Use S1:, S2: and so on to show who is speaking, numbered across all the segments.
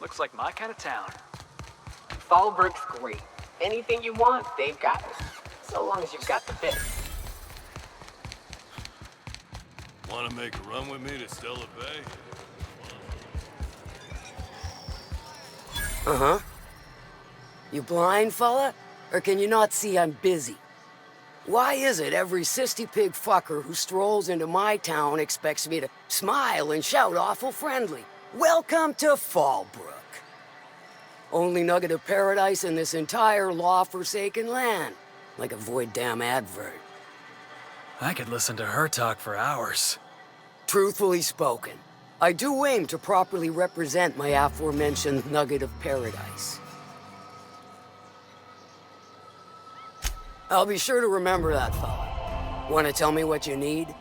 S1: Looks like my kind of town.
S2: Fallbrook's great. Anything you want, they've got it. So long as you've got the bit.
S3: Want to make a run with me to Stella Bay?
S4: Uh-huh. You blind, fella? Or can you not see I'm busy? Why is it every sissy pig fucker who strolls into my town expects me to smile and shout awful friendly? Welcome to Fallbrook. Only nugget of paradise in this entire law-forsaken land. Like a void damn advert.
S1: I could listen to her talk for hours.
S4: Truthfully spoken, I do aim to properly represent my aforementioned nugget of paradise. I'll be sure to remember that, fella. Want to tell me what you need?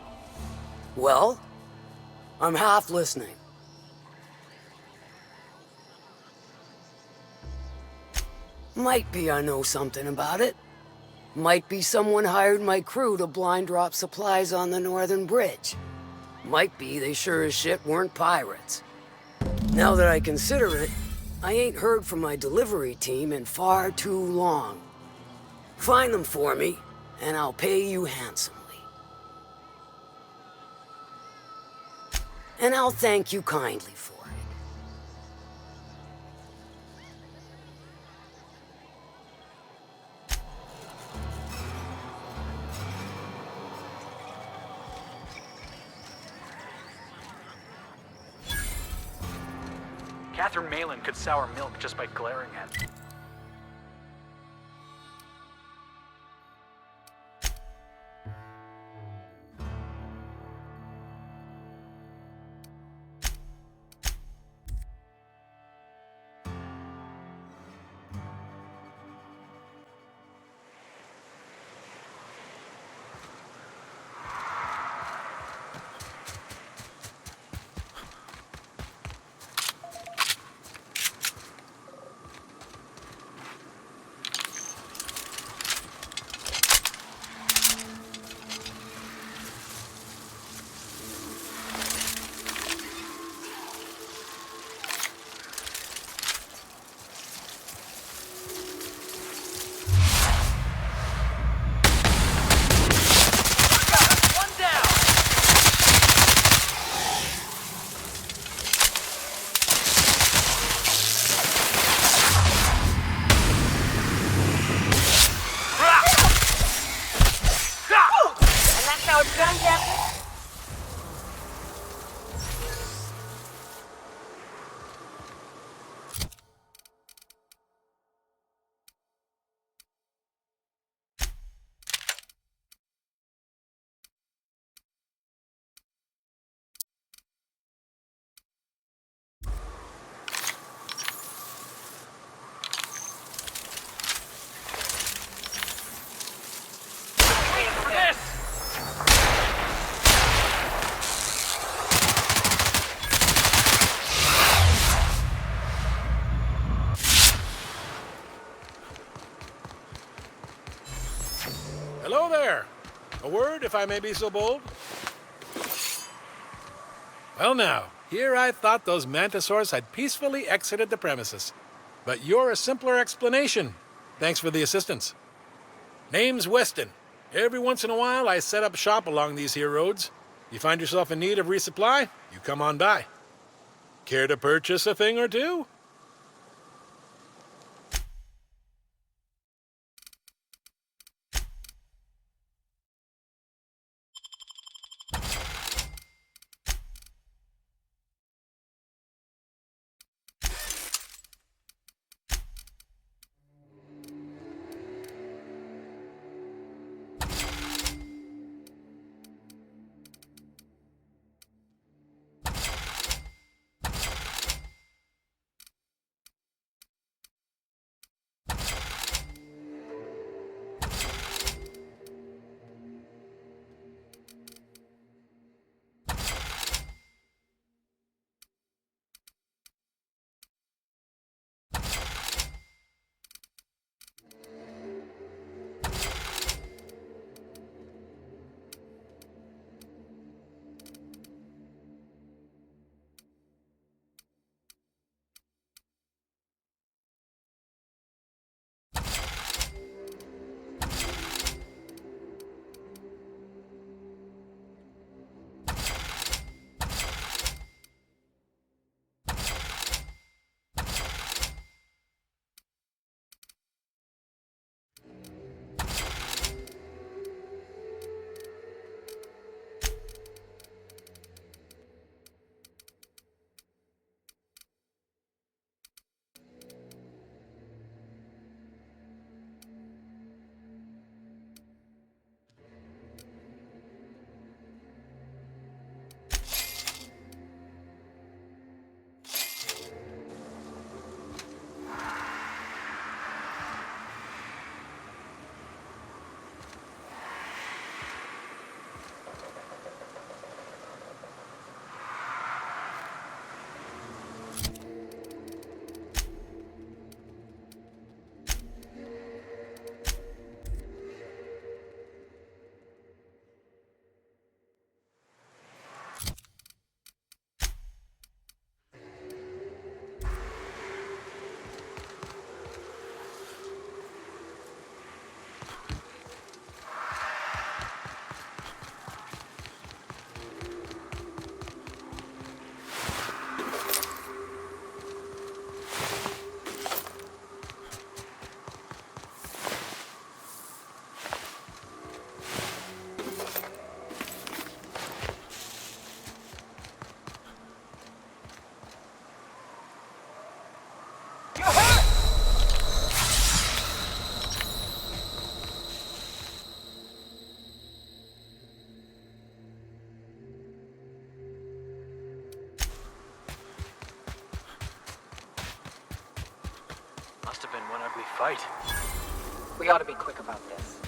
S4: Well, I'm half listening. Might be I know something about it. Might be someone hired my crew to blind drop supplies on the Northern Bridge. Might be they sure as shit weren't pirates. Now that I consider it, I ain't heard from my delivery team in far too long. Find them for me, and I'll pay you handsomely. And I'll thank you kindly for it.
S1: Catherine Malin could sour milk just by glaring at me.
S5: Hello there. A word, if I may be so bold? Well now, here I thought those mantisaurs had peacefully exited the premises. But you're a simpler explanation. Thanks for the assistance. Name's Weston. Every once in a while I set up shop along these here roads. You find yourself in need of resupply, you come on by. Care to purchase a thing or two?
S1: Must have been one ugly fight.
S2: We ought to be quick about this.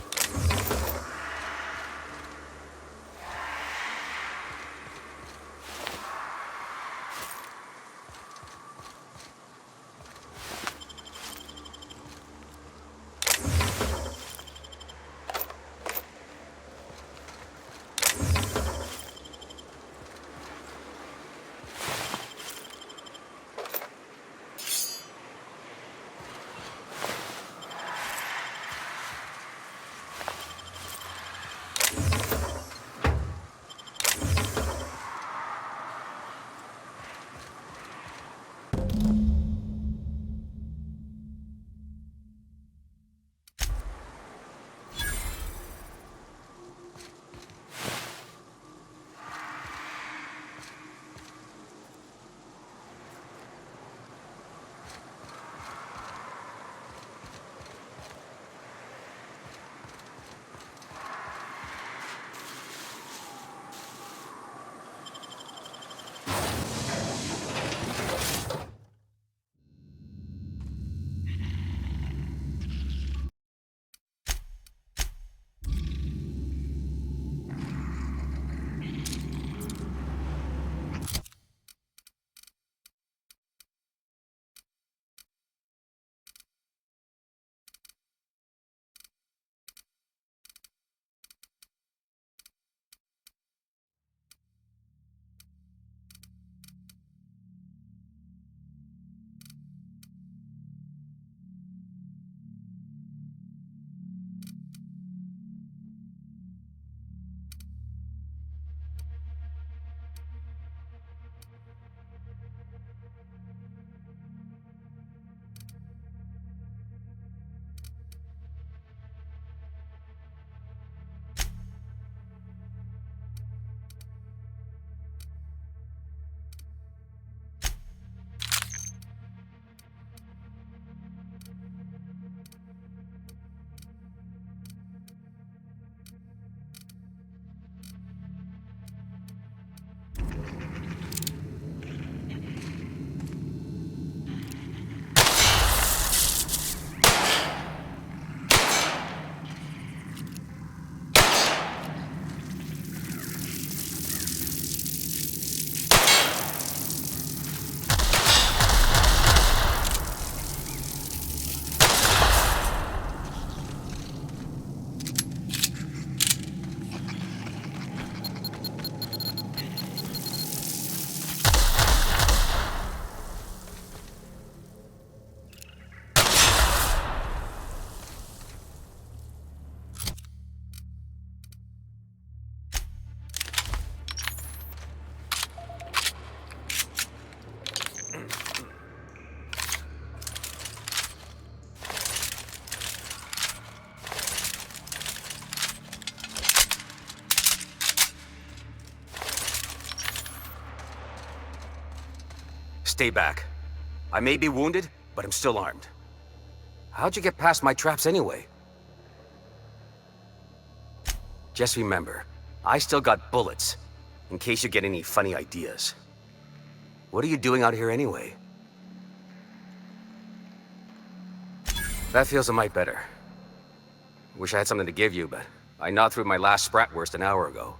S6: Stay back. I may be wounded, but I'm still armed. How'd you get past my traps anyway? Just remember, I still got bullets, in case you get any funny ideas. What are you doing out here anyway? That feels a mite better. Wish I had something to give you, but I gnawed through my last Spratwurst an hour ago.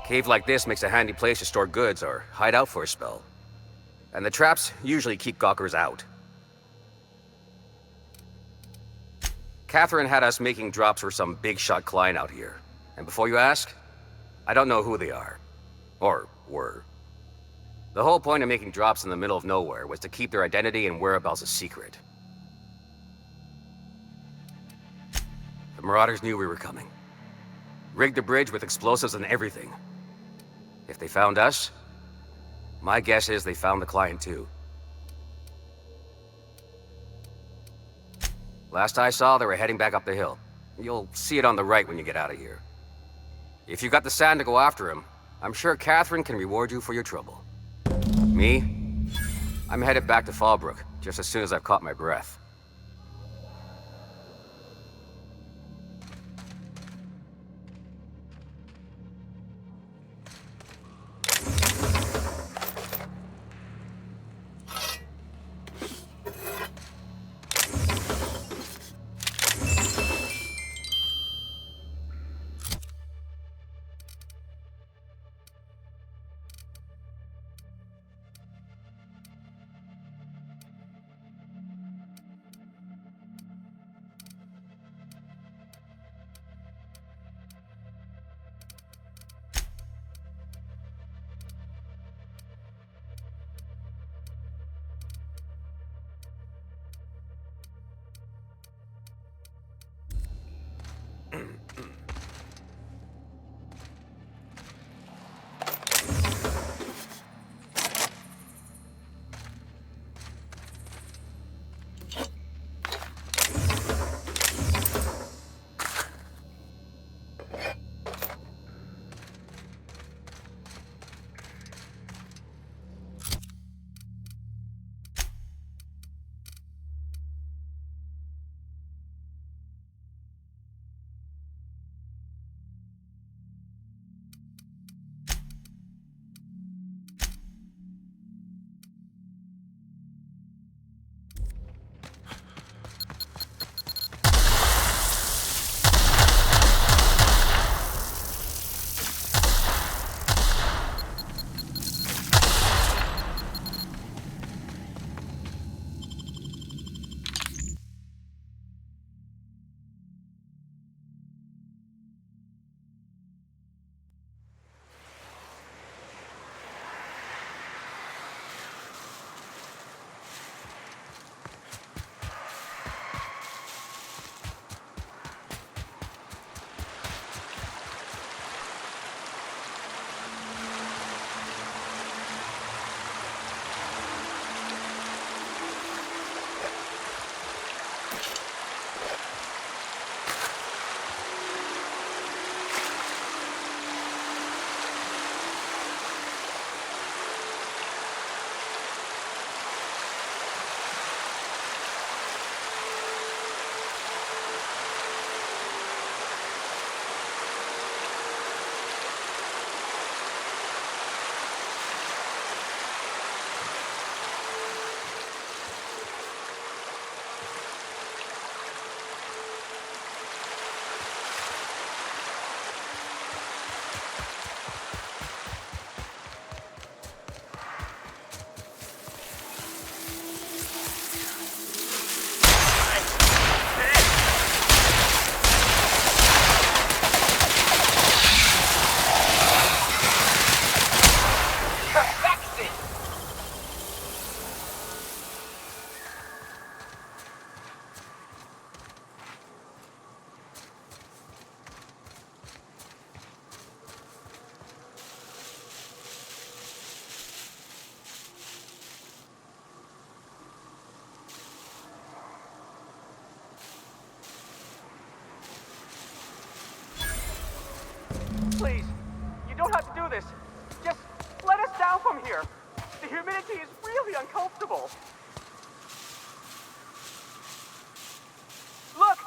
S6: Cave like this makes a handy place to store goods or hide out for a spell. And the traps usually keep gawkers out. Catherine had us making drops for some big-shot client out here. And before you ask, I don't know who they are. Or were. The whole point of making drops in the middle of nowhere was to keep their identity and whereabouts a secret. The Marauders knew we were coming. Rigged the bridge with explosives and everything. If they found us, my guess is they found the client too. Last I saw, they were heading back up the hill. You'll see it on the right when you get out of here. If you got the sand to go after him, I'm sure Catherine can reward you for your trouble. Me? I'm headed back to Fallbrook, just as soon as I've caught my breath.
S7: here. The humidity is really uncomfortable. Look,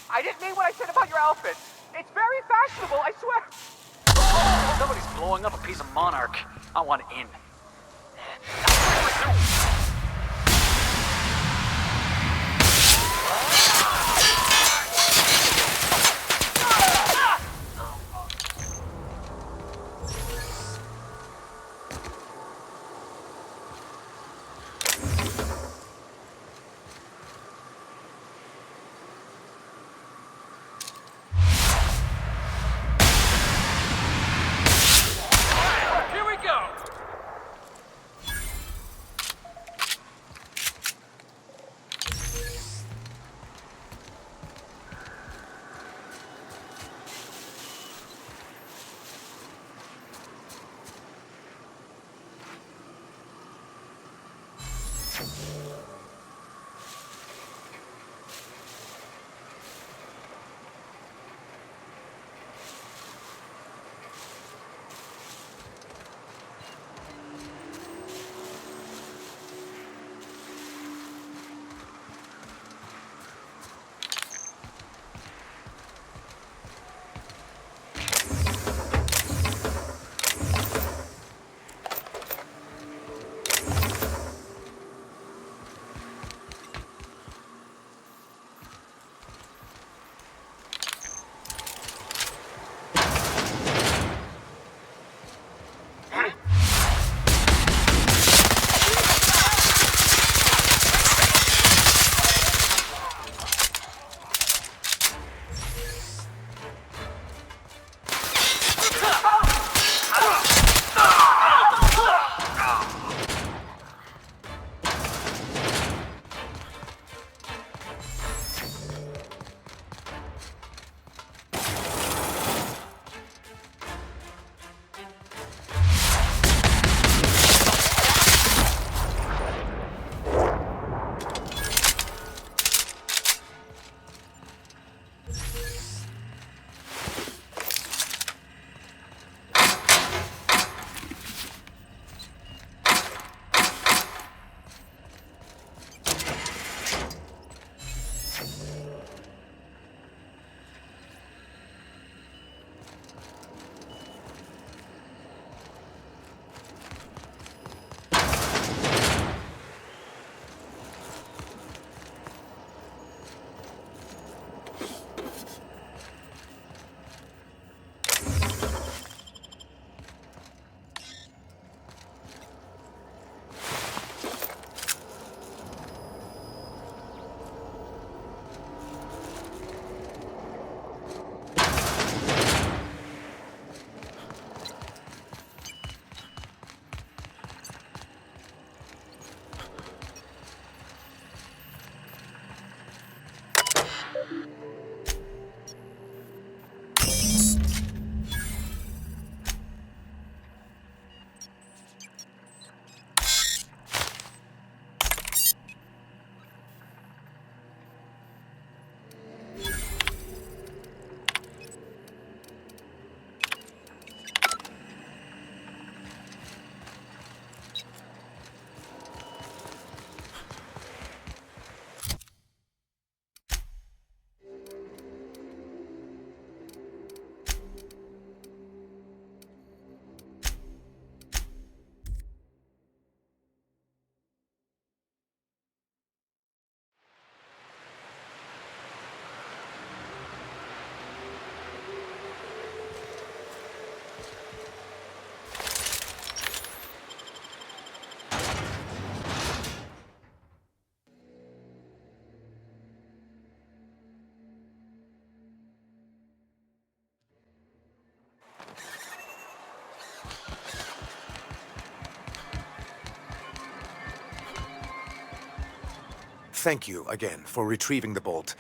S7: I didn't mean what I said about your outfit. It's very fashionable, I swear.
S8: Somebody's blowing up a piece of Monarch. I want in.
S1: Here we go!
S9: Thank you again for retrieving the bolt.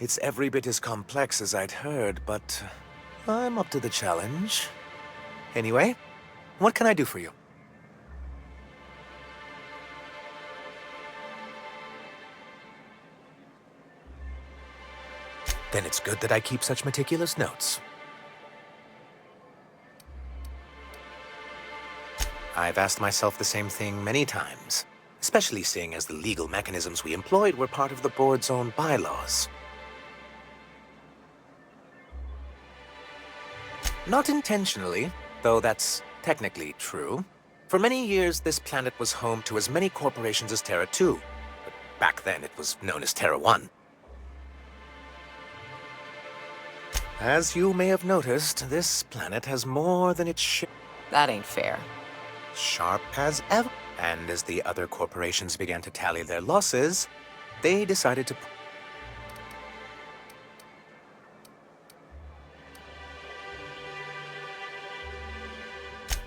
S9: It's every bit as complex as I'd heard, but I'm up to the challenge. Anyway, what can I do for you? Then it's good that I keep such meticulous notes. I've asked myself the same thing many times, especially seeing as the legal mechanisms we employed were part of the board's own bylaws. Not intentionally, though that's technically true. For many years, this planet was home to as many corporations as Terra 2. But back then, it was known as Terra 1. As you may have noticed, this planet has more than its share.
S2: That ain't fair.
S9: Sharp as ever. And as the other corporations began to tally their losses, they decided to...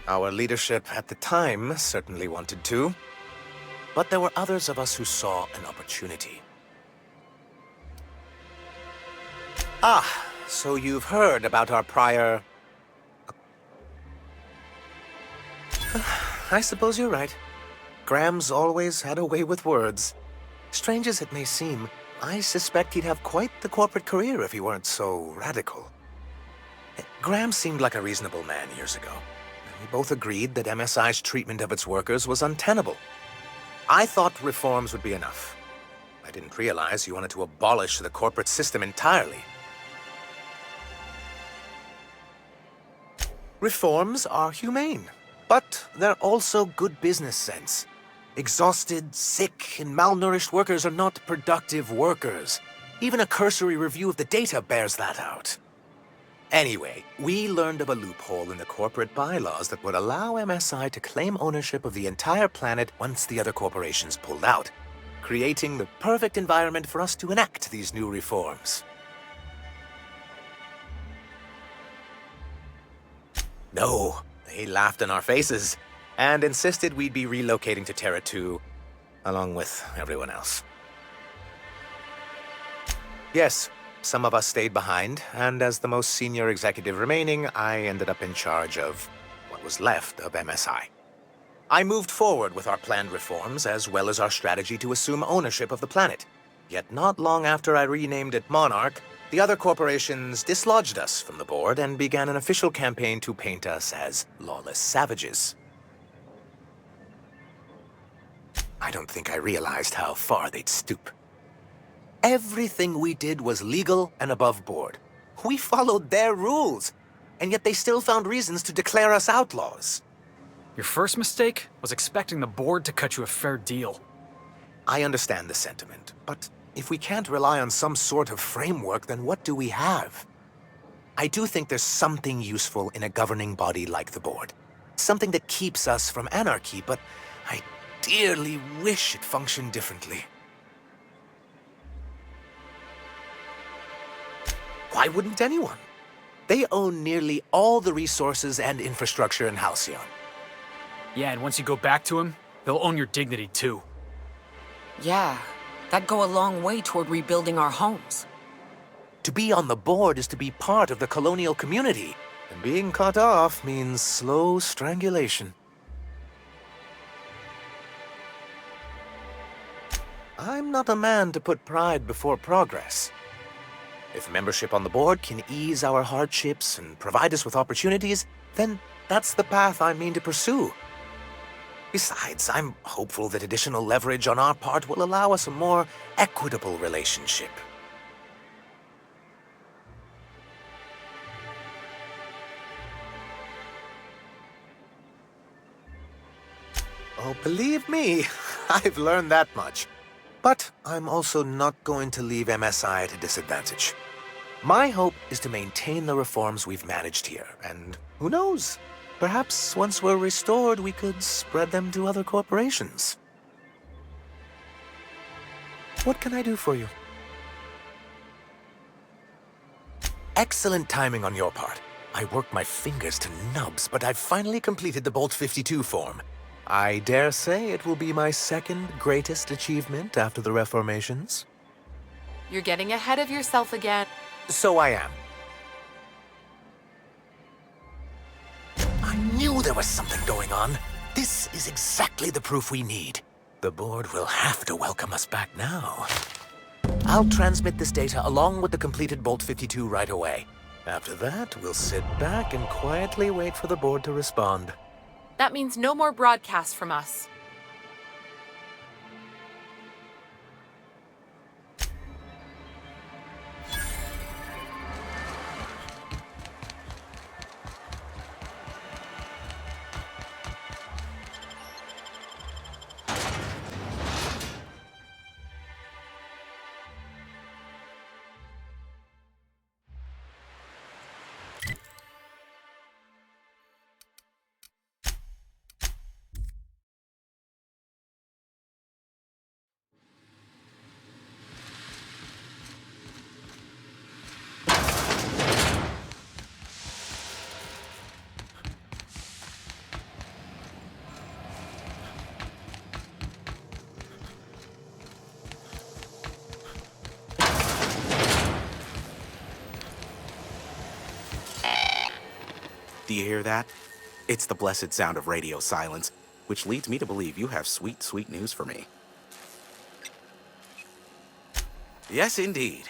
S9: Our leadership at the time certainly wanted to, but there were others of us who saw an opportunity. Ah, so you've heard about our prior... I suppose you're right. Graham's always had a way with words. Strange as it may seem, I suspect he'd have quite the corporate career if he weren't so radical. Graham seemed like a reasonable man years ago. We both agreed that MSI's treatment of its workers was untenable. I thought reforms would be enough. I didn't realize you wanted to abolish the corporate system entirely. Reforms are humane, but they're also good business sense. Exhausted, sick, and malnourished workers are not productive workers. Even a cursory review of the data bears that out. Anyway, we learned of a loophole in the corporate bylaws that would allow MSI to claim ownership of the entire planet once the other corporations pulled out, creating the perfect environment for us to enact these new reforms. No, they laughed in our faces and insisted we'd be relocating to Terra 2, along with everyone else. Yes, some of us stayed behind, and as the most senior executive remaining, I ended up in charge of what was left of MSI. I moved forward with our planned reforms, as well as our strategy to assume ownership of the planet. Yet not long after I renamed it Monarch, the other corporations dislodged us from the board and began an official campaign to paint us as lawless savages. I don't think I realized how far they'd stoop. Everything we did was legal and above board. We followed their rules, and yet they still found reasons to declare us outlaws.
S1: Your first mistake was expecting the board to cut you a fair deal.
S9: I understand the sentiment, but if we can't rely on some sort of framework, then what do we have? I do think there's something useful in a governing body like the board. Something that keeps us from anarchy, but I dearly wish it functioned differently. Why wouldn't anyone? They own nearly all the resources and infrastructure in Halcyon.
S1: Yeah, and once you go back to him, they'll own your dignity too.
S2: Yeah, that'd go a long way toward rebuilding our homes.
S9: To be on the board is to be part of the colonial community, and being cut off means slow strangulation. I'm not a man to put pride before progress. If membership on the board can ease our hardships and provide us with opportunities, then that's the path I mean to pursue. Besides, I'm hopeful that additional leverage on our part will allow us a more equitable relationship. Oh, believe me, I've learned that much. But I'm also not going to leave MSI at a disadvantage. My hope is to maintain the reforms we've managed here, and who knows? Perhaps once we're restored, we could spread them to other corporations. What can I do for you? Excellent timing on your part. I worked my fingers to nubs, but I've finally completed the Bolt 52 form. I dare say it will be my second greatest achievement after the reformations.
S10: You're getting ahead of yourself again.
S9: So I am. I knew there was something going on. This is exactly the proof we need. The board will have to welcome us back now. I'll transmit this data along with the completed Bolt 52 right away. After that, we'll sit back and quietly wait for the board to respond.
S10: That means no more broadcasts from us.
S11: Do you hear that? It's the blessed sound of radio silence, which leads me to believe you have sweet, sweet news for me. Yes, indeed.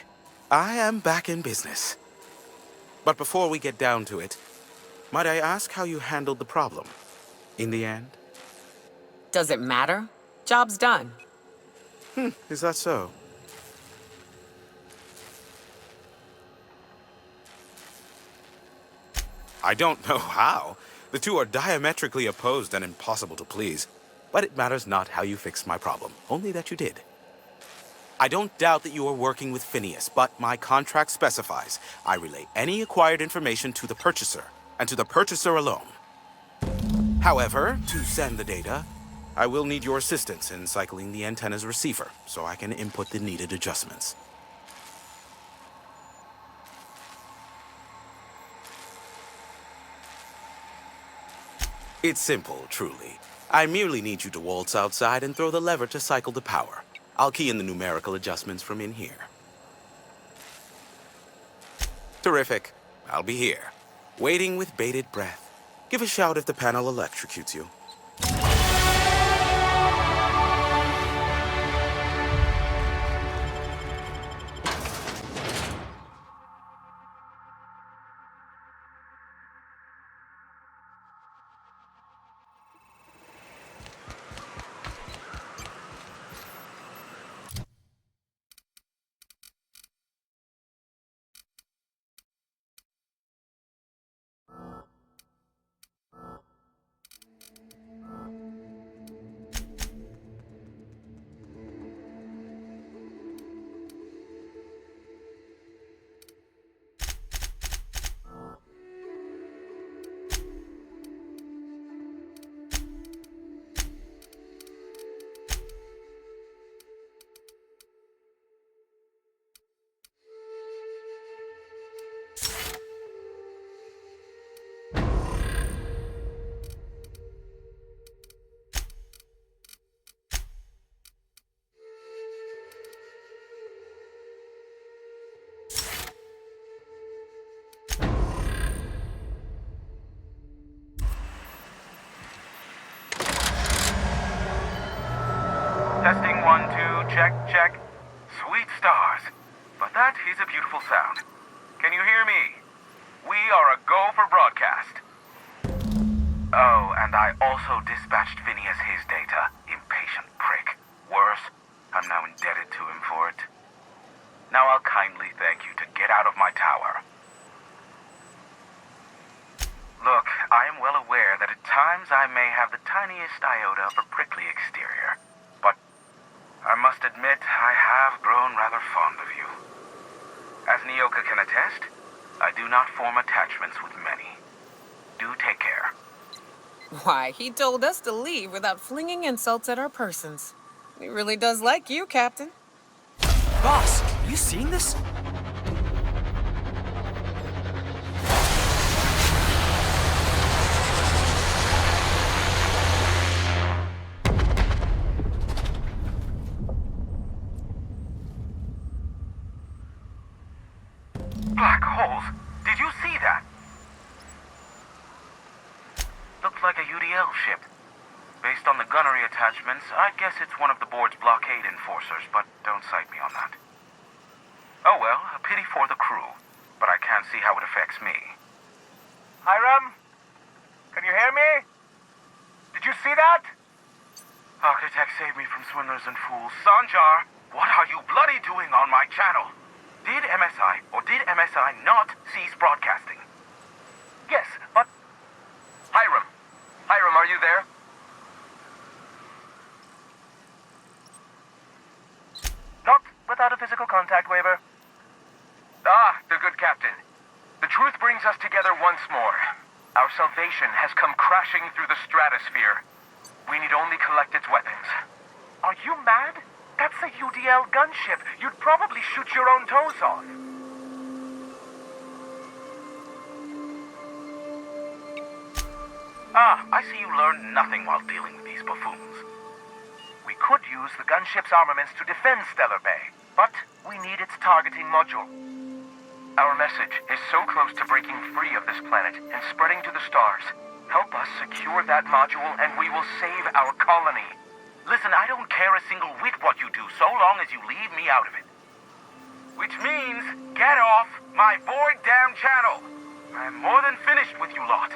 S11: I am back in business. But before we get down to it, might I ask how you handled the problem? In the end?
S2: Does it matter? Job's done.
S11: Is that so? I don't know how. The two are diametrically opposed and impossible to please. But it matters not how you fixed my problem, only that you did. I don't doubt that you are working with Phineas, but my contract specifies I relay any acquired information to the purchaser, and to the purchaser alone. However, to send the data, I will need your assistance in cycling the antenna's receiver, so I can input the needed adjustments. It's simple, truly. I merely need you to waltz outside and throw the lever to cycle the power. I'll key in the numerical adjustments from in here. Terrific. I'll be here, waiting with bated breath. Give a shout if the panel electrocutes you.
S12: Testing 1, 2, check, check. Sweet stars. But that is a beautiful sound. Can you hear me? We are a go for broadcast. Oh, and I also dispatched Phineas his data. Impatient prick. Worse, I'm now indebted to him for it. Now I'll kindly thank you to get out of my tower. Look, I am well aware that at times I may have the tiniest iota of a prickly exterior. But I must admit, I have grown rather fond of you. As Nyoka can attest, I do not form attachments with many. Do take care.
S2: Why, he told us to leave without flinging insults at our persons. He really does like you, Captain.
S1: Boss, you seen this?
S12: Black holes! Did you see that? Looked like a UDL ship. Based on the gunnery attachments, I'd guess it's one of the board's blockade enforcers, but don't cite me on that. Oh well, a pity for the crew, but I can't see how it affects me. Hiram? Can you hear me? see that? Architect saved me from swindlers and fools. Sanjar, what are you bloody doing on my channel? Did MSI or did MSI not cease broadcasting? Yes, but...
S13: Hiram. Hiram, are you there?
S12: Not without a physical contact waiver.
S13: Ah, the good captain. The truth brings us together once more. Our salvation has come crashing through the stratosphere. We need only collect its weapons.
S12: Are you mad? That's a UDL gunship. You'd probably shoot your own toes off. Ah, I see you learned nothing while dealing with these buffoons. We could use the gunship's armaments to defend Stellar Bay, but we need its targeting module.
S13: Our message is so close to breaking free of this planet and spreading to the stars. Help us secure that module and we will save our colony.
S12: Listen, I don't care a single whit what you do, so long as you leave me out of it. Which means, get off my boy damn channel. I'm more than finished with you lot.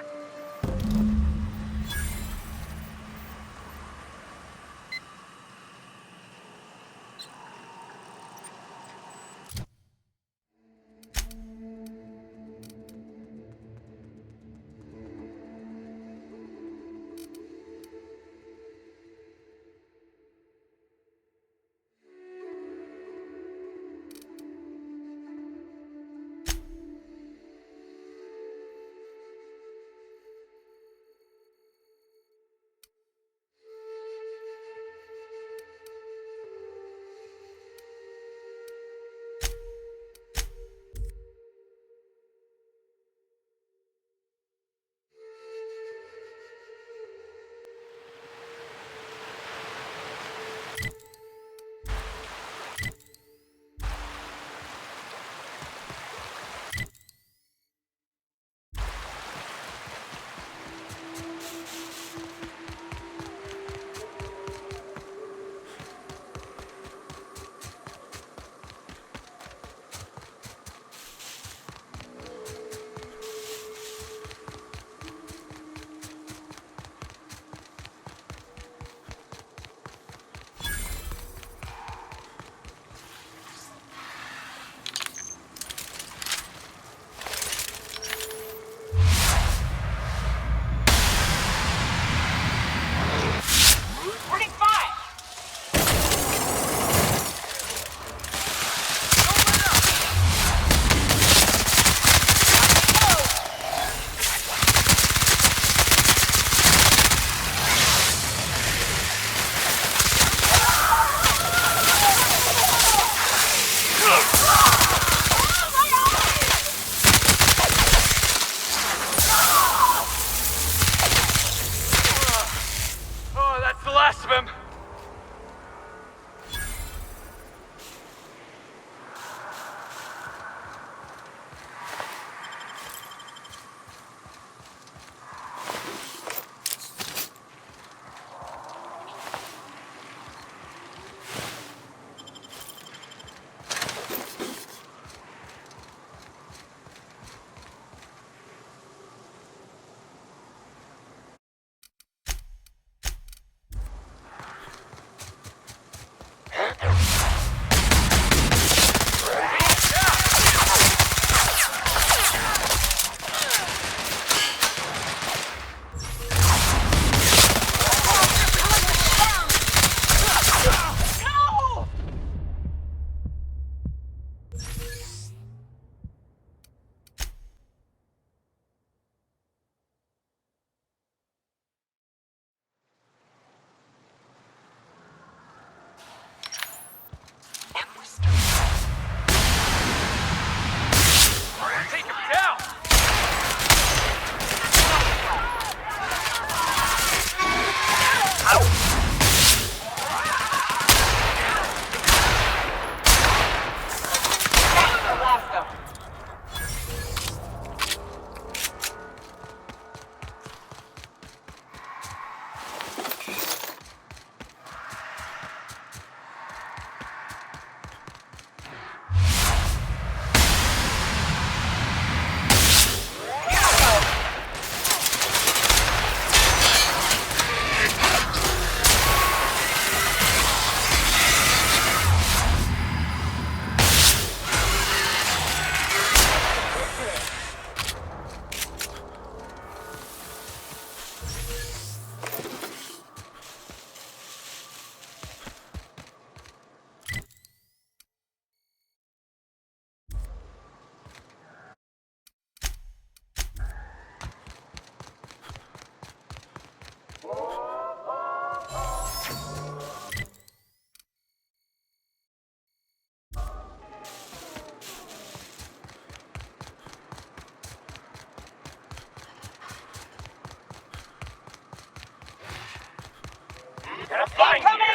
S7: find you!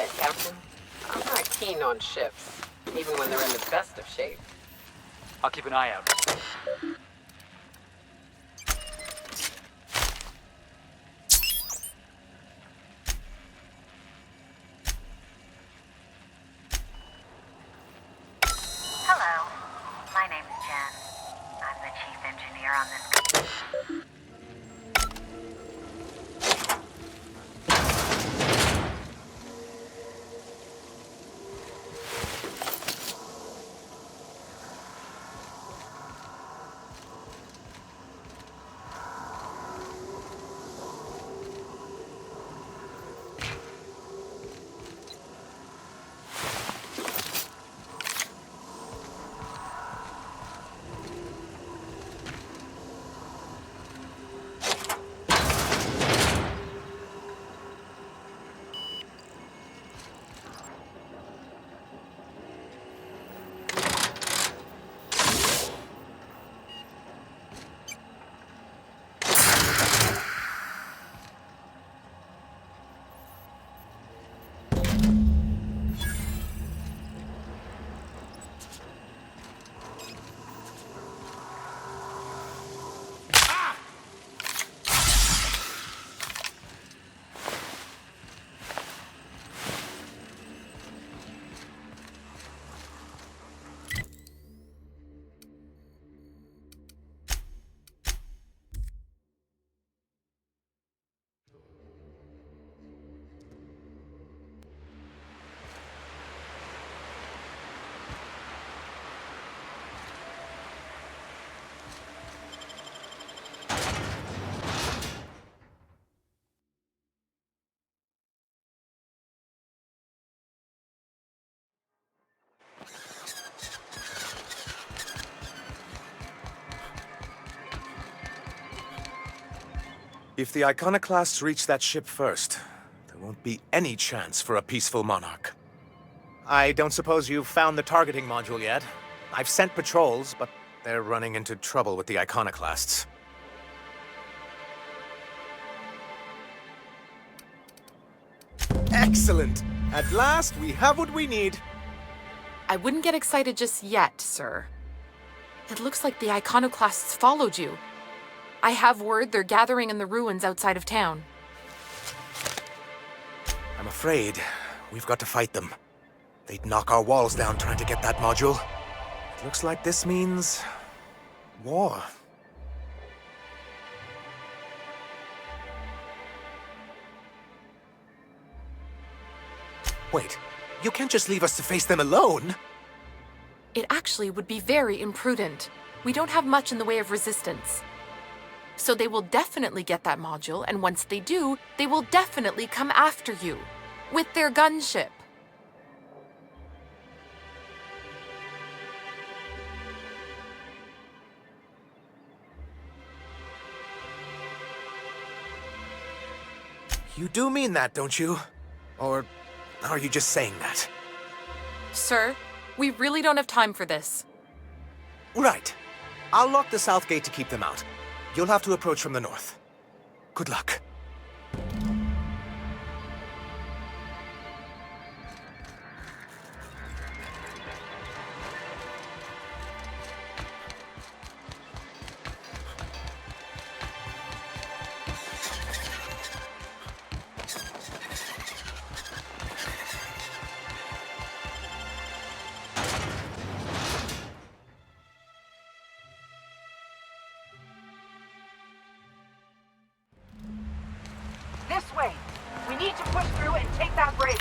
S2: ahead, Captain. I'm not keen on ships, even when they're in the best of shape.
S8: I'll keep an eye out.
S14: Hello, my name's Jen. I'm the chief engineer on this.
S9: If the iconoclasts reach that ship first, there won't be any chance for a peaceful monarch. I don't suppose you've found the targeting module yet? I've sent patrols, but they're running into trouble with the iconoclasts. Excellent! At last, we have what we need.
S10: I wouldn't get excited just yet, sir. It looks like the iconoclasts followed you. I have word they're gathering in the ruins outside of town.
S9: I'm afraid we've got to fight them. They'd knock our walls down trying to get that module. It looks like this means war. Wait, you can't just leave us to face them alone!
S10: It actually would be very imprudent. We don't have much in the way of resistance. So they will definitely get that module, and once they do, they will definitely come after you. With their gunship.
S9: You do mean that, don't you? Or are you just saying that?
S10: Sir, we really don't have time for this.
S9: Right. I'll lock the south gate to keep them out. You'll have to approach from the north. Good luck.
S7: This way! We need to push through and take that bridge!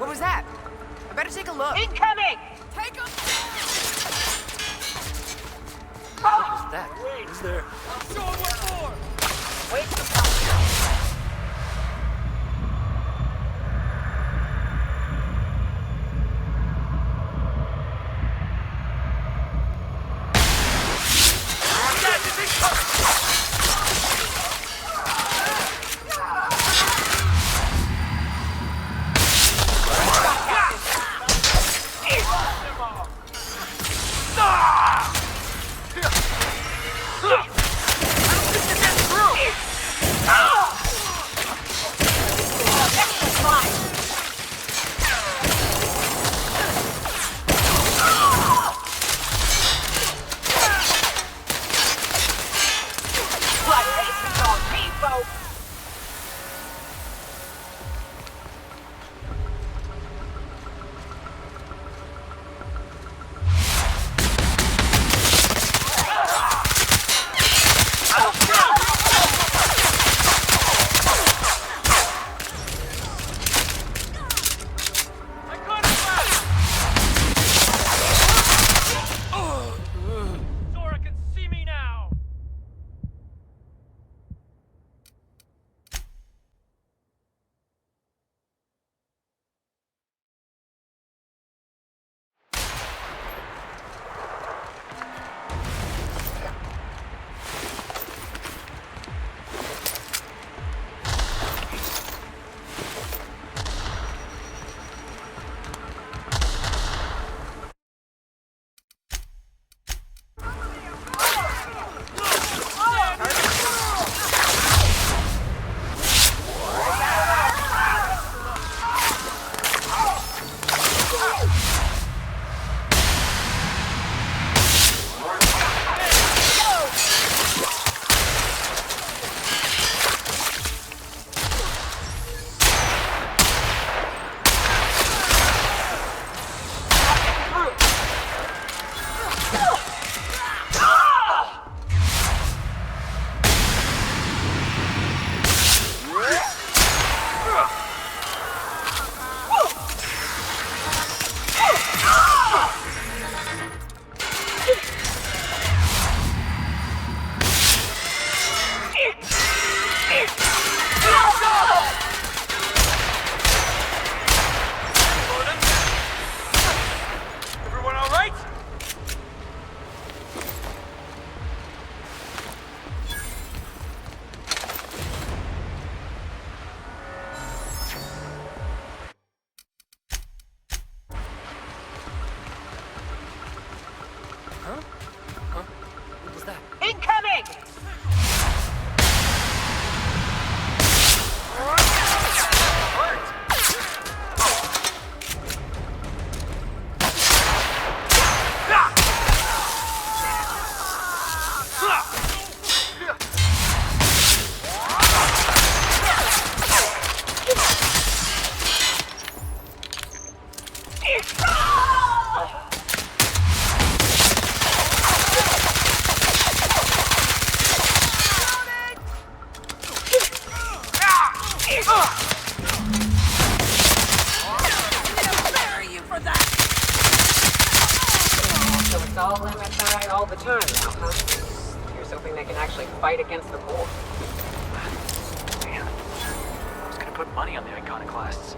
S2: What was that? I better take a look.
S7: Incoming!
S2: Take a...
S6: What was that? Wait.
S5: Is there?
S7: Show him what for!
S2: Wait for something. Bury you for that! So it's all MSI all the time now, huh? Here's hoping they can actually fight against the board.
S8: Man, I was gonna put money on the iconoclasts.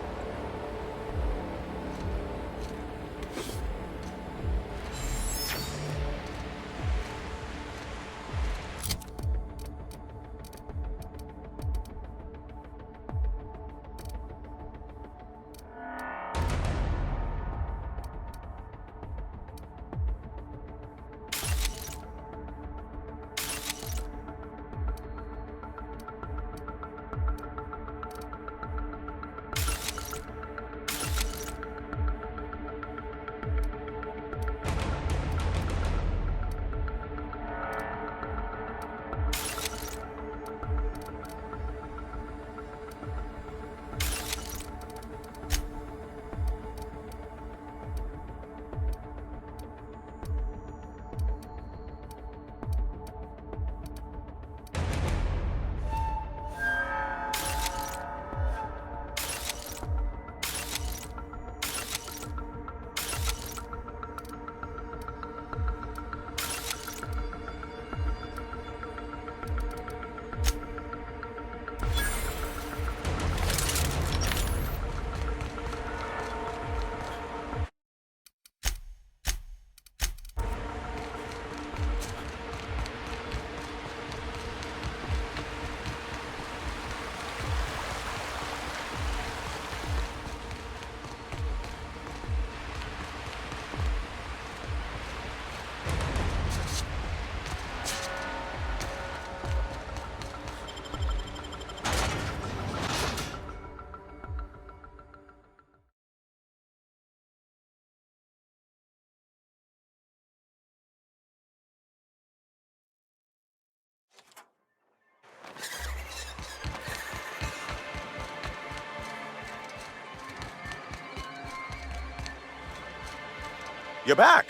S9: You're back.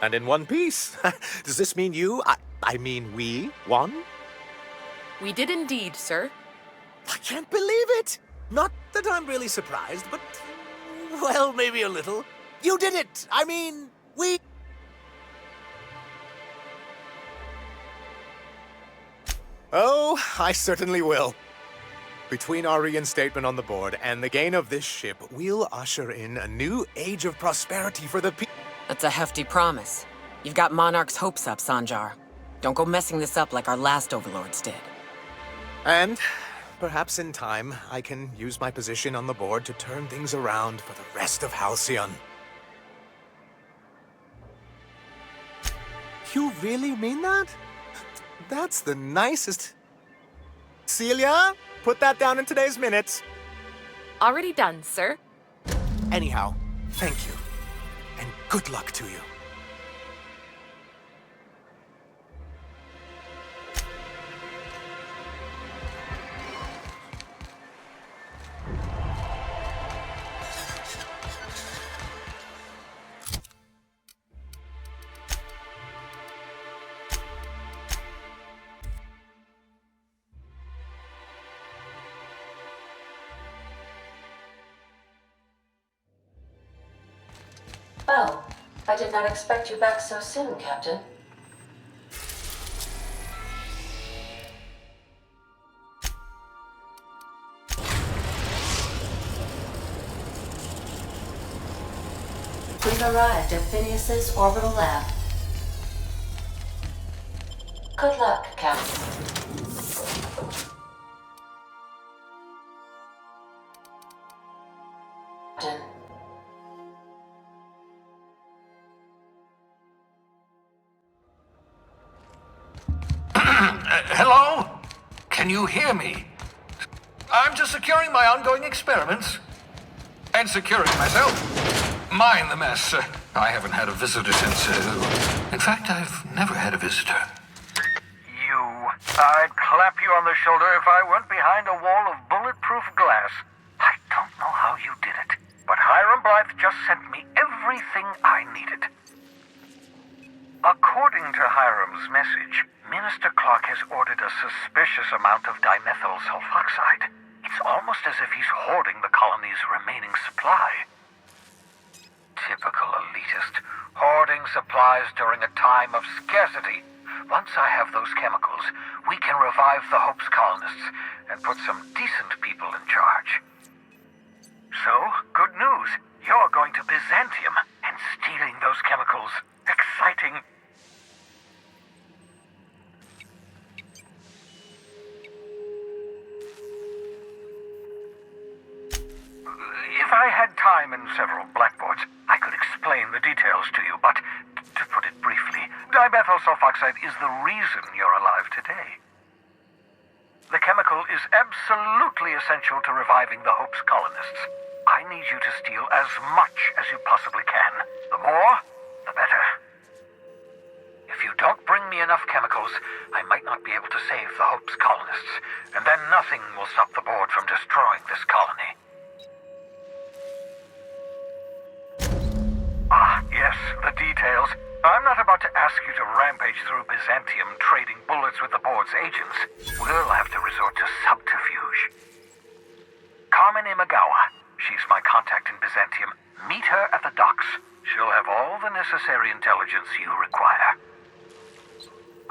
S9: And in one piece. Does this mean I mean we won?
S10: We did indeed, sir.
S9: I can't believe it. Not that I'm really surprised, but, well, maybe a little. You did it. I mean, we... Oh, I certainly will. Between our reinstatement on the board and the gain of this ship, we'll usher in a new age of prosperity for the people.
S2: That's a hefty promise. You've got Monarch's hopes up, Sanjar. Don't go messing this up like our last overlords did.
S9: And perhaps in time, I can use my position on the board to turn things around for the rest of Halcyon. You really mean that? That's the nicest... Celia, put that down in today's minutes.
S10: Already done, sir.
S9: Anyhow, thank you. And good luck to you.
S15: Oh, I did not expect you back so soon, Captain. We've arrived at Phineas's orbital lab. Good luck, Captain.
S16: Hello? Can you hear me? I'm just securing my ongoing experiments. And securing myself. Mind the mess. I haven't had a visitor since... in fact, I've never had a visitor.
S12: You. I'd clap you on the shoulder if I weren't behind a wall of bulletproof glass. I don't know how you did it, but Hiram Blythe just sent me everything I needed. According to Hiram's message, Minister Clark has ordered a suspicious amount of dimethyl sulfoxide.
S13: It's almost as if he's hoarding the colony's remaining supply. Typical elitist, hoarding supplies during a time of scarcity. Once I have those chemicals, we can revive the Hope's colonists and put some decent people in charge. So, good news. You're going to Byzantium, and stealing those chemicals. Exciting. If I had time and several blackboards, I could explain the details to you, but to put it briefly, dimethyl sulfoxide is the reason you're alive today. The chemical is absolutely essential to reviving the Hope's colonists. I need you to steal as much as you possibly can. The more, the better. If you don't bring me enough chemicals, I might not be able to save the Hope's colonists, and then nothing will stop the board from destroying this colony. Ah, yes, the details. I'm not about to ask you to rampage through Byzantium trading bullets with the board's agents. We'll have to resort to subterfuge. Carmen Imagawa. She's my contact in Byzantium. Meet her at the docks. She'll have all the necessary intelligence you require.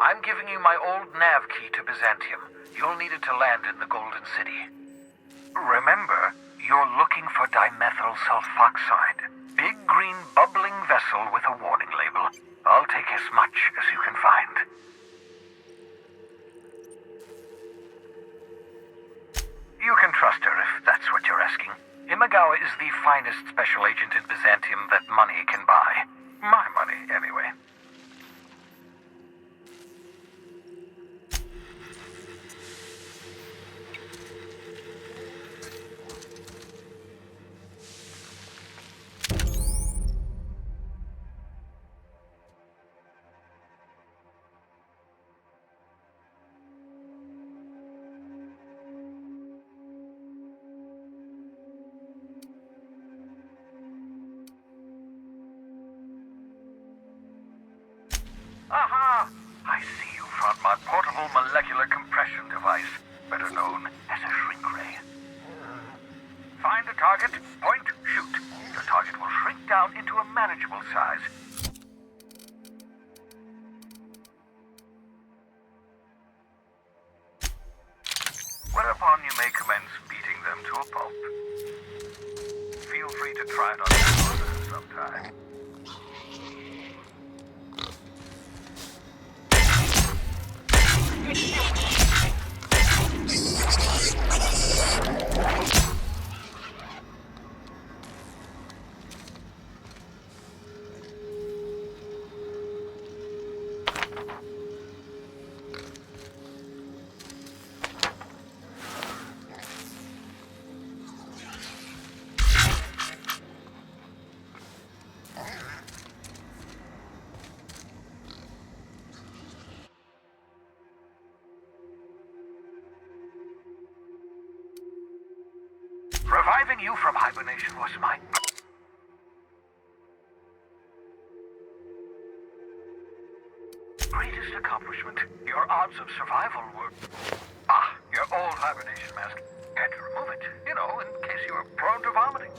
S13: I'm giving you my old nav key to Byzantium. You'll need it to land in the Golden City. Remember, you're looking for dimethyl sulfoxide. Big green bubbling vessel with a warning label. I'll take as much as you can find. You can trust her if that's what you're asking. Imagawa is the finest special agent in Byzantium that money can buy. My money, anyway. Aha! I see you front my portable molecular compression device, better known as a shrink ray. Find a target, point, shoot. Your target will shrink down into a manageable size. Whereupon you may commence beating them to a pulp. Feel free to try it on your own sometime. Reviving you from hibernation was my greatest accomplishment. Your odds of survival were... Ah, your old hibernation mask. Had to remove it, you know, in case you were prone to vomiting.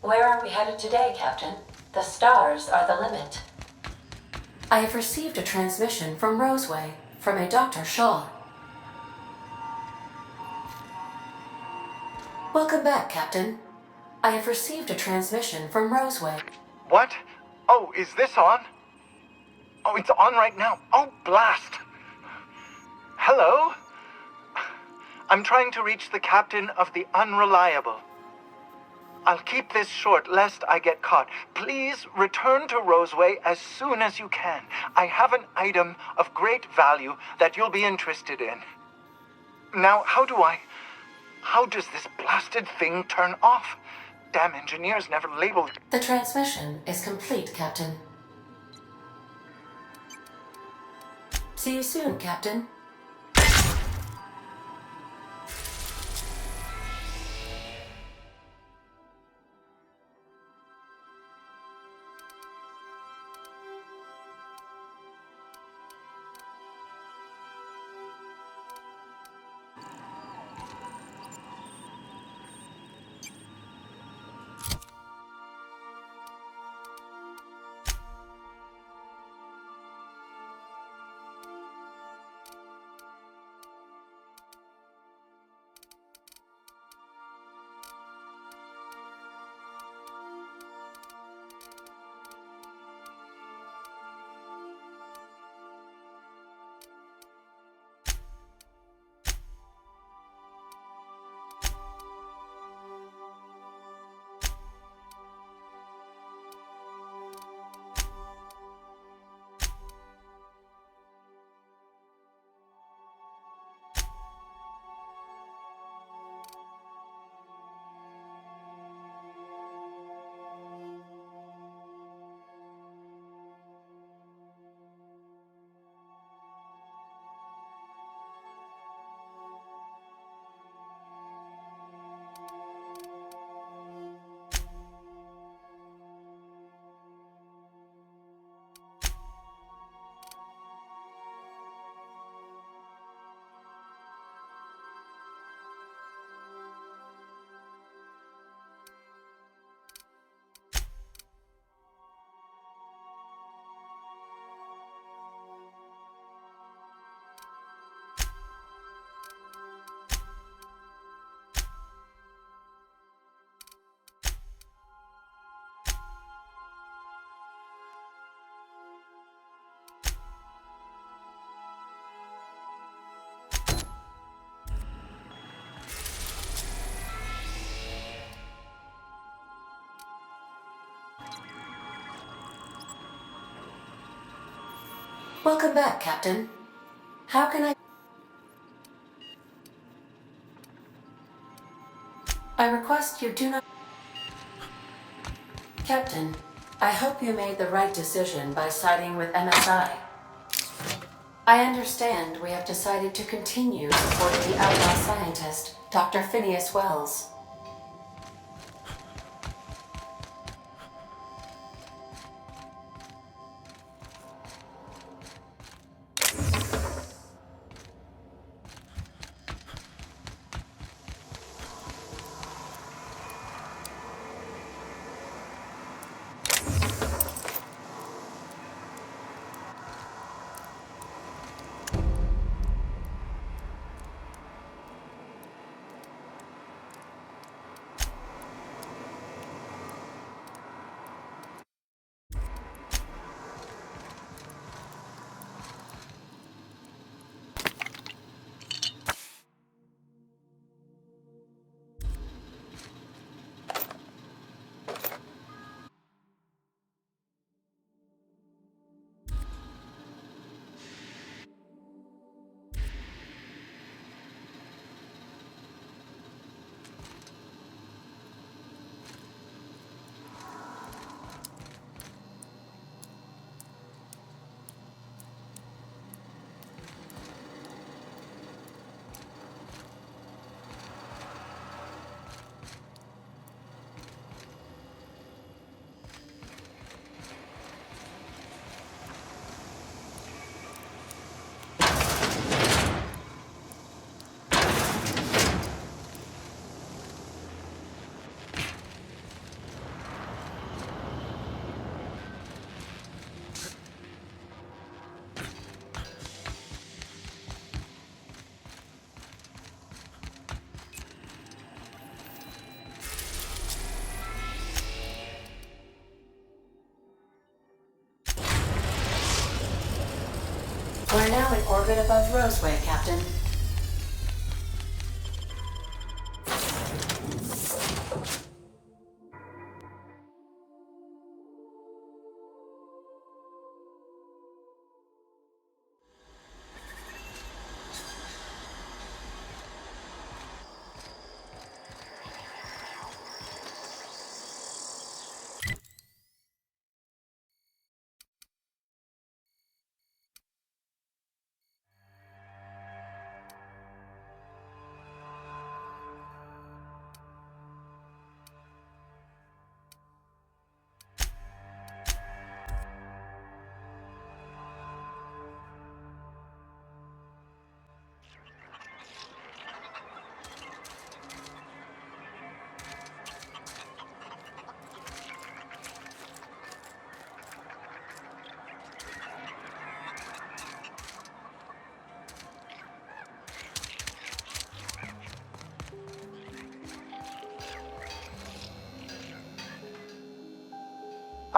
S15: Where are we headed today, Captain? The stars are the limit. I have received a transmission from Roseway, from a Dr. Shaw. Welcome back, Captain. I have received a transmission from Roseway.
S13: What? Oh, is this on? Oh, it's on right now. Oh, blast! Hello? I'm trying to reach the captain of the Unreliable. I'll keep this short lest I get caught. Please return to Roseway as soon as you can. I have an item of great value that you'll be interested in. Now, how does this blasted thing turn off? Damn engineers never labeled.
S15: The transmission is complete, Captain. See you soon, Captain. Welcome back, Captain. How can I request you do not... Captain, I hope you made the right decision by siding with MSI. I understand we have decided to continue supporting the outlaw scientist, Dr. Phineas Wells. now in orbit above Roseway, Captain.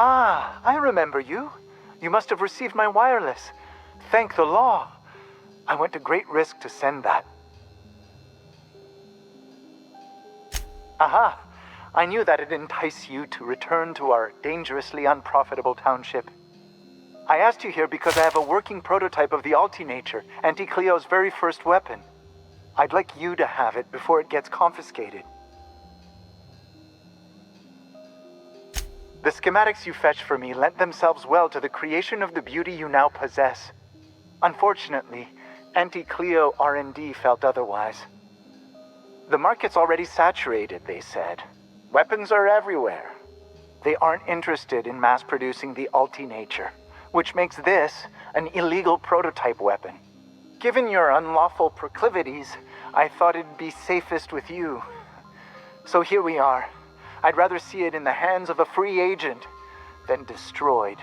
S17: Ah, I remember you. You must have received my wireless. Thank the law. I went to great risk to send that. Aha! I knew that'd entice you to return to our dangerously unprofitable township. I asked you here because I have a working prototype of the Altinature, Auntie Cleo's very first weapon. I'd like you to have it before it gets confiscated. The schematics you fetched for me lent themselves well to the creation of the beauty you now possess. Unfortunately, Auntie Cleo R&D felt otherwise. The market's already saturated, they said. Weapons are everywhere. They aren't interested in mass-producing the Altinature, which makes this an illegal prototype weapon. Given your unlawful proclivities, I thought it'd be safest with you. So here we are. I'd rather see it in the hands of a free agent than destroyed.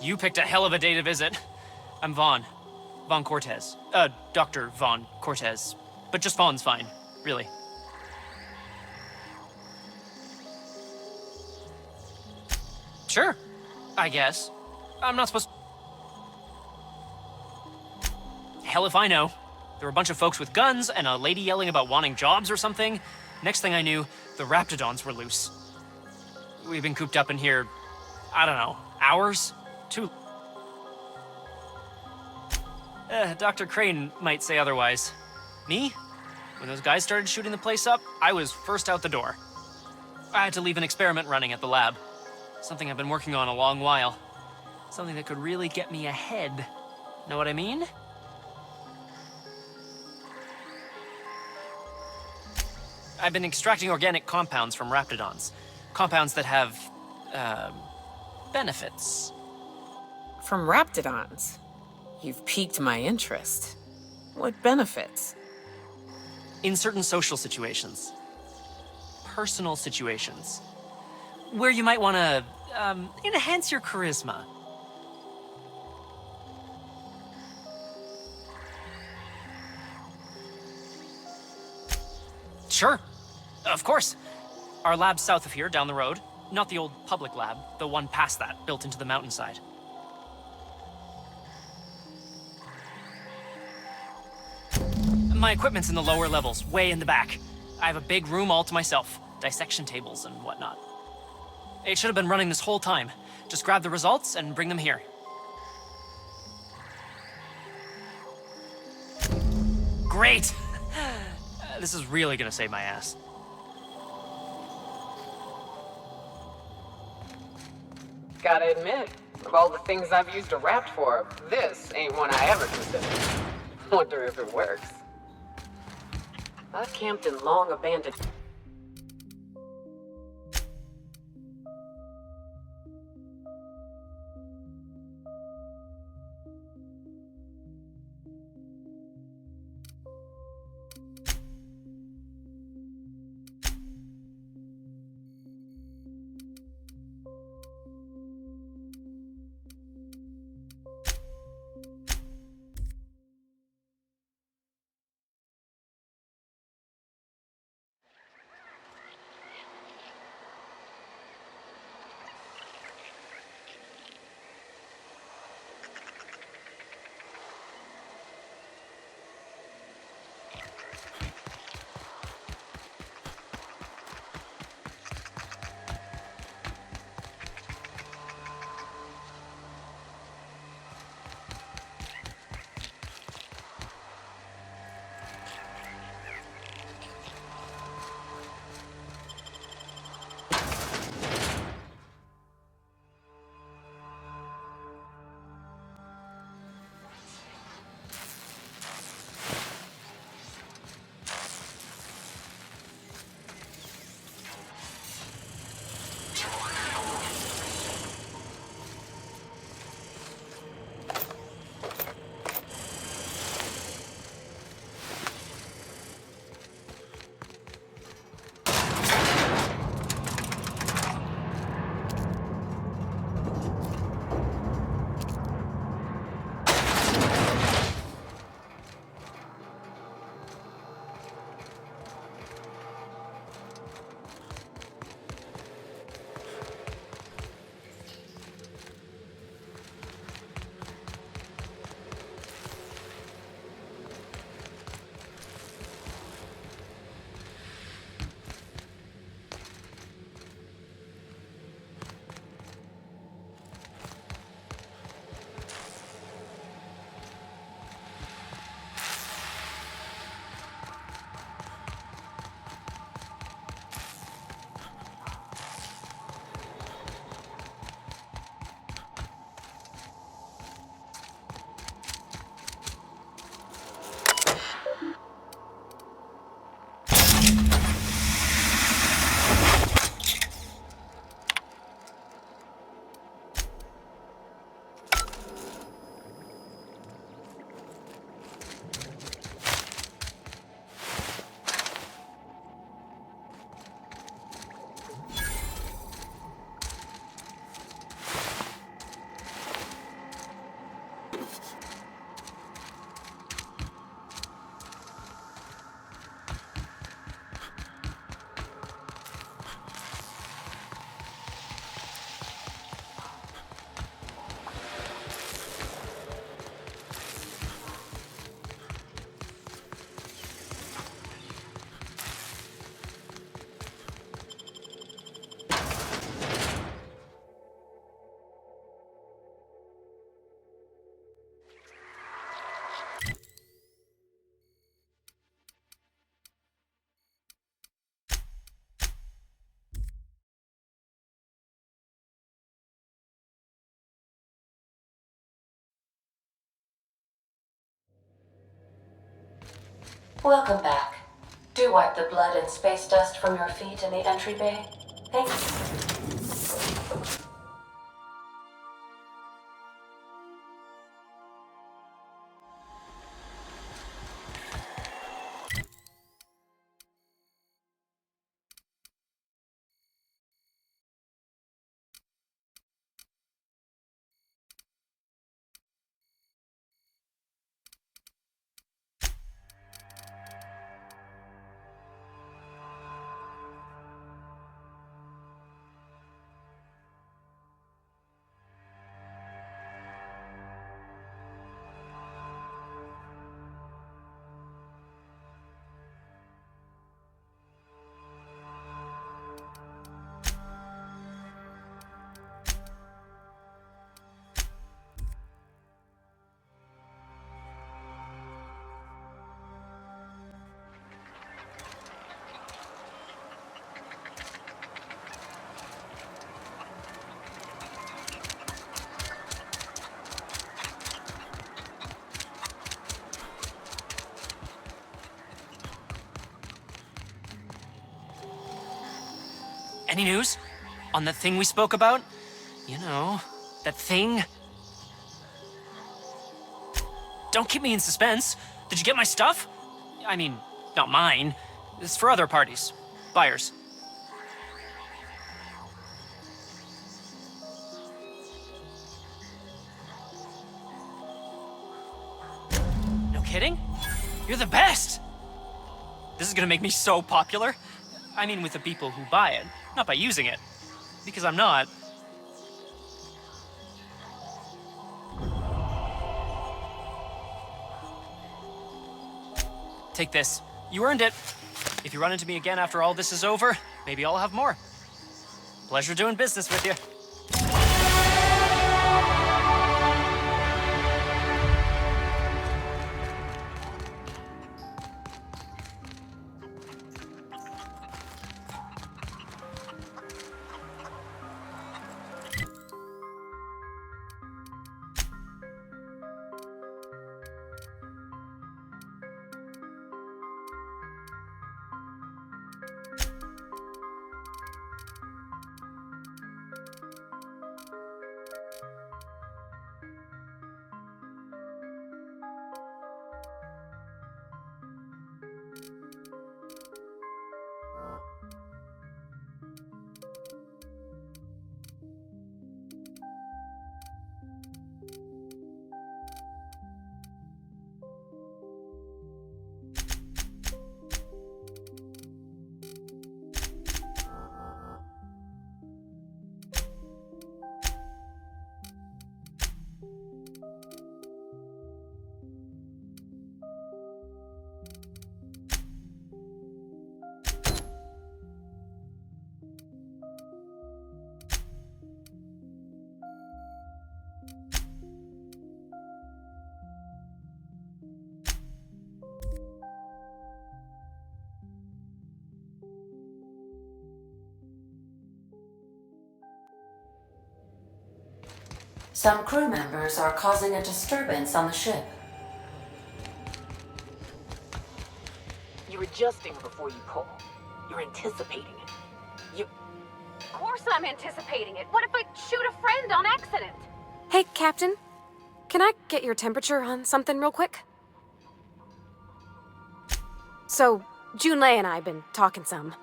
S8: You picked a hell of a day to visit. I'm Vaughn. Vaughn Cortez. Dr. Vaughn Cortez. But just Vaughn's fine, really. Sure, I guess. I'm not supposed. Hell if I know. There were a bunch of folks with guns and a lady yelling about wanting jobs or something. Next thing I knew, the raptidons were loose. We've been cooped up in here, I don't know, hours? Dr. Crane might say otherwise. Me? When those guys started shooting the place up, I was first out the door. I had to leave an experiment running at the lab. Something I've been working on a long while. Something that could really get me ahead. Know what I mean? I've been extracting organic compounds from raptidons. Compounds that have, benefits.
S2: From raptidons? You've piqued my interest. What benefits?
S8: In certain social situations. Personal situations. Where you might want to, enhance your charisma. Sure. Of course. Our lab's south of here, down the road. Not the old public lab, the one past that, built into the mountainside. My equipment's in the lower levels, way in the back. I have a big room all to myself, dissection tables and whatnot. It should have been running this whole time. Just grab the results and bring them here. Great! This is really gonna save my ass.
S2: Gotta admit, of all the things I've used a rapt for, this ain't one I ever considered. Wonder if it works. I've camped in long abandoned...
S15: Welcome back. Do wipe the blood and space dust from your feet in the entry bay. Thank you.
S8: Any news? On that thing we spoke about? You know, that thing? Don't keep me in suspense. Did you get my stuff? I mean, not mine. It's for other parties. Buyers. No kidding? You're the best! This is gonna make me so popular. I mean, with the people who buy it, not by using it. Because I'm not. Take this. You earned it. If you run into me again after all this is over, maybe I'll have more. Pleasure doing business with you.
S15: Some crew members are causing a disturbance on the ship.
S2: You're adjusting before you pull. You're anticipating it.
S18: Of course I'm anticipating it. What if I shoot a friend on accident?
S19: Hey, Captain. Can I get your temperature on something real quick? So, Junlei and I have been talking some.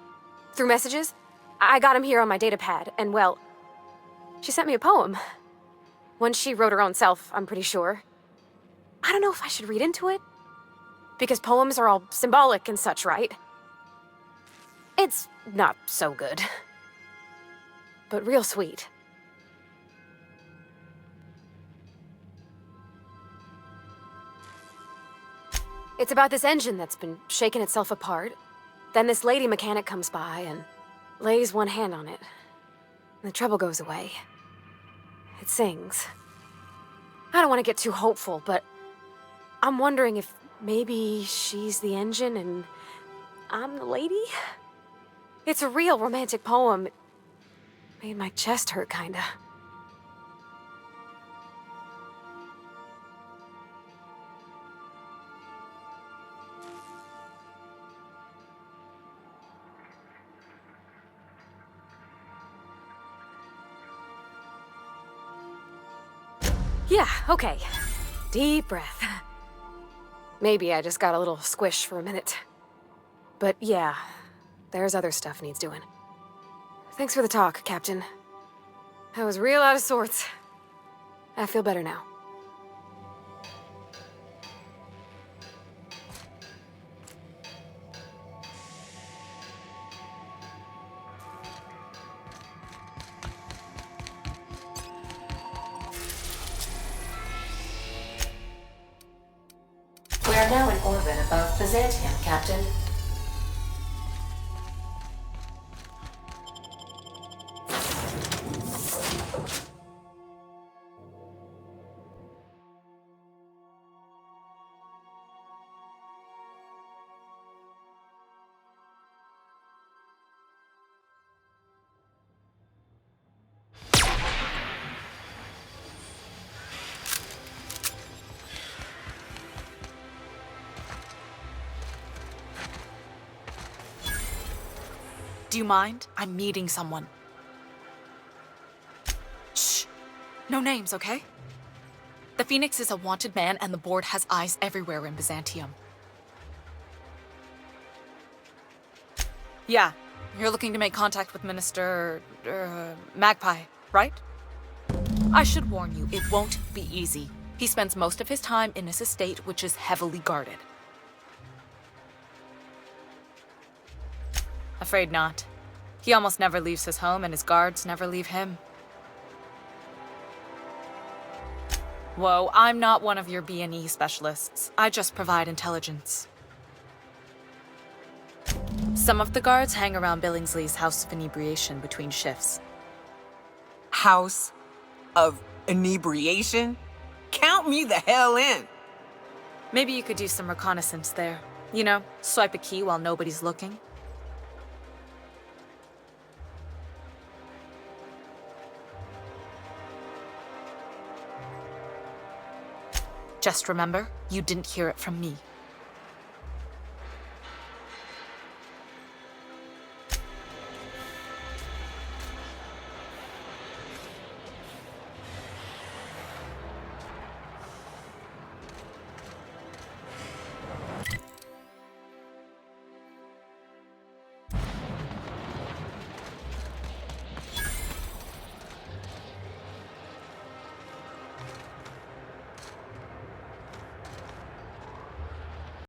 S19: Through messages, I got him here on my data pad, and well, she sent me a poem. One she wrote her own self, I'm pretty sure. I don't know if I should read into it. Because poems are all symbolic and such, right? It's not so good. But real sweet. It's about this engine that's been shaking itself apart. Then this lady mechanic comes by and lays one hand on it. And the trouble goes away. It sings. I don't want to get too hopeful, but I'm wondering if maybe she's the engine and I'm the lady? It's a real romantic poem. It made my chest hurt, kinda. Yeah, okay. Deep breath. Maybe I just got a little squish for a minute. But yeah, there's other stuff needs doing. Thanks for the talk, Captain. I was real out of sorts. I feel better now.
S15: We are now in orbit above Byzantium, Captain.
S20: Do you mind? I'm meeting someone. Shh. No names, okay? The Phoenix is a wanted man, and the board has eyes everywhere in Byzantium. Yeah, you're looking to make contact with Minister... Magpie, right? I should warn you, it won't be easy. He spends most of his time in his estate, which is heavily guarded. Afraid not. He almost never leaves his home, and his guards never leave him. Whoa, I'm not one of your B&E specialists. I just provide intelligence. Some of the guards hang around Billingsley's House of Inebriation between shifts.
S2: House of Inebriation? Count me the hell in!
S20: Maybe you could do some reconnaissance there. You know, swipe a key while nobody's looking. Just remember, you didn't hear it from me.